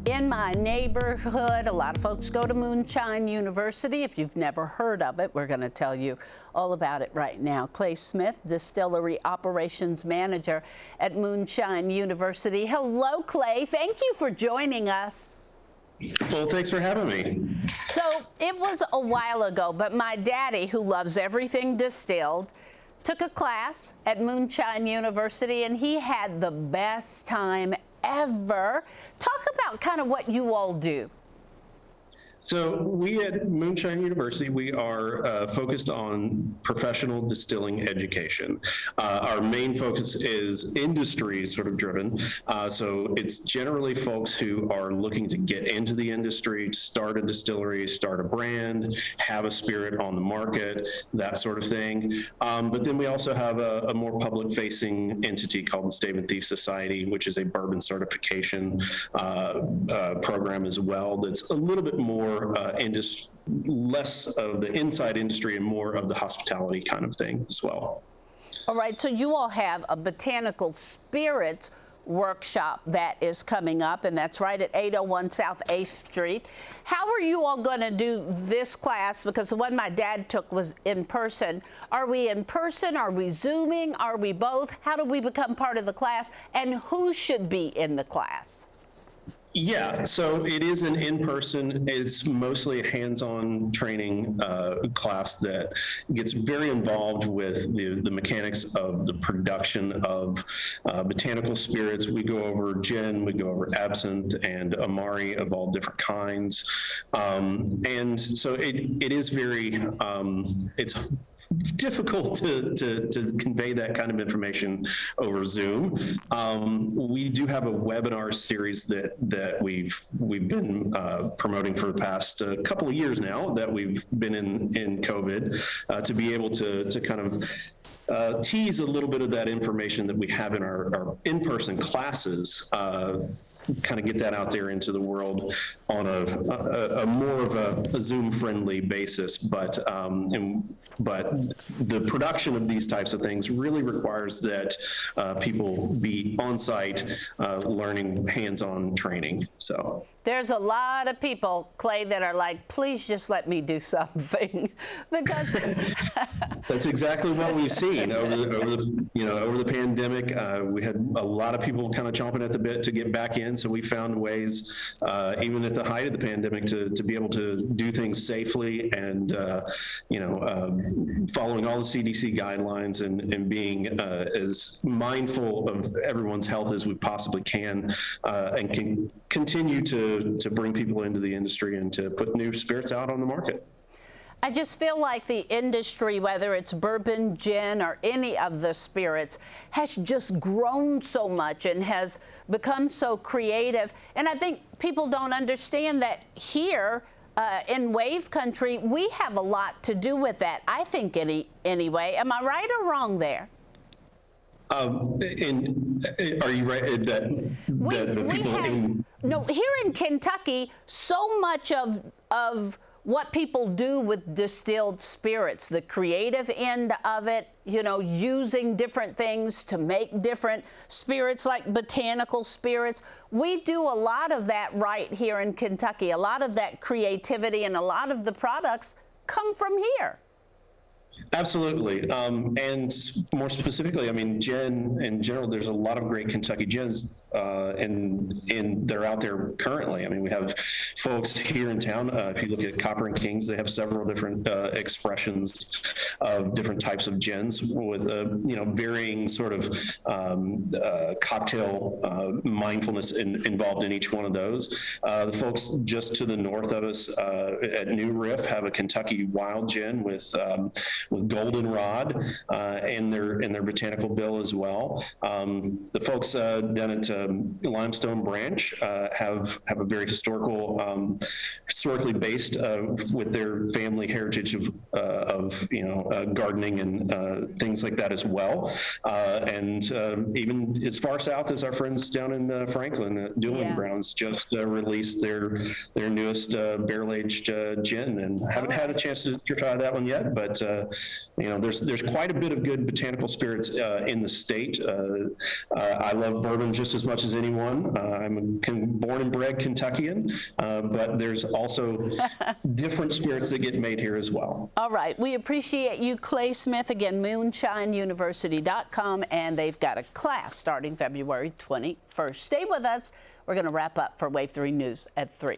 In my neighborhood, a lot of folks go to Moonshine University. If you've never heard of it, we're going to tell you all about it right now. Clay Smith, Distillery Operations Manager at Moonshine University. Hello, Clay. Thank you for joining us. Well, thanks for having me. So it was a while ago, but my daddy, who loves everything distilled, took a class at Moonshine University, and he had the best time ever. Talk about kind of what you all do. So we at Moonshine University, we are focused on professional distilling education. Our main focus is industry sort of driven. So it's generally folks who are looking to get into the industry, start a distillery, start a brand, have a spirit on the market, that sort of thing. But then we also have a more public-facing entity called the Stave and Thief Society, which is a bourbon certification program as well. That's a little bit more less of the inside industry and more of the hospitality kind of thing as well. All right, so you all have a botanical spirits workshop that is coming up, and that's right at 801 South 8th Street. How are you all going to do this class? Because the one my dad took was in person. Are we in person? Are we Zooming? Are we both? How do we become part of the class? And who should be in the class? Yeah, so it is an in-person, it's mostly a hands-on training class that gets very involved with the mechanics of the production of botanical spirits. We go over gin, we go over absinthe and amari of all different kinds. And so it is very, it's difficult to convey that kind of information over Zoom. We do have a webinar series that we've been promoting for the past couple of years now that we've been in COVID to be able to kind of tease a little bit of that information that we have in our in-person classes, kind of get that out there into the world on a more of a Zoom-friendly basis. But the production of these types of things really requires that people be on site, learning hands-on training. So there's a lot of people, Clay, that are like, please just let me do something, because that's exactly what we've seen over the pandemic. We had a lot of people kind of chomping at the bit to get back in. So we found ways, even at the height of the pandemic, to be able to do things safely and, following all the CDC guidelines and being as mindful of everyone's health as we possibly can, and can continue to bring people into the industry and to put new spirits out on the market. I just feel like the industry, whether it's bourbon, gin, or any of the spirits, has just grown so much and has become so creative. And I think people don't understand that here in Wave Country, we have a lot to do with that, I think, anyway. Am I right or wrong there? And are you right that the people No, here in Kentucky, so much of what people do with distilled spirits, the creative end of it, using different things to make different spirits like botanical spirits. We do a lot of that right here in Kentucky. A lot of that creativity and a lot of the products come from here. Absolutely. And more specifically, I mean, gin in general, there's a lot of great Kentucky gins and they're out there currently. I mean, we have folks here in town. If you look at Copper and Kings, they have several different expressions of different types of gins with varying sort of cocktail mindfulness involved in each one of those. The folks just to the north of us at New Riff have a Kentucky Wild Gin with goldenrod in their botanical bill as well. The folks down at Limestone Branch have a very historically based with their family heritage of gardening and things like that as well. And even as far south as our friends down in Franklin, Doolin Brown's just released their newest barrel-aged gin, and haven't had a chance to try that one yet, but there's quite a bit of good botanical spirits in the state. I love bourbon just as much as anyone. I'm a born and bred Kentuckian, but there's also different spirits that get made here as well. All right. We appreciate you, Clay Smith. Again, moonshineuniversity.com, and they've got a class starting February 21st. Stay with us. We're going to wrap up for Wave 3 News at 3.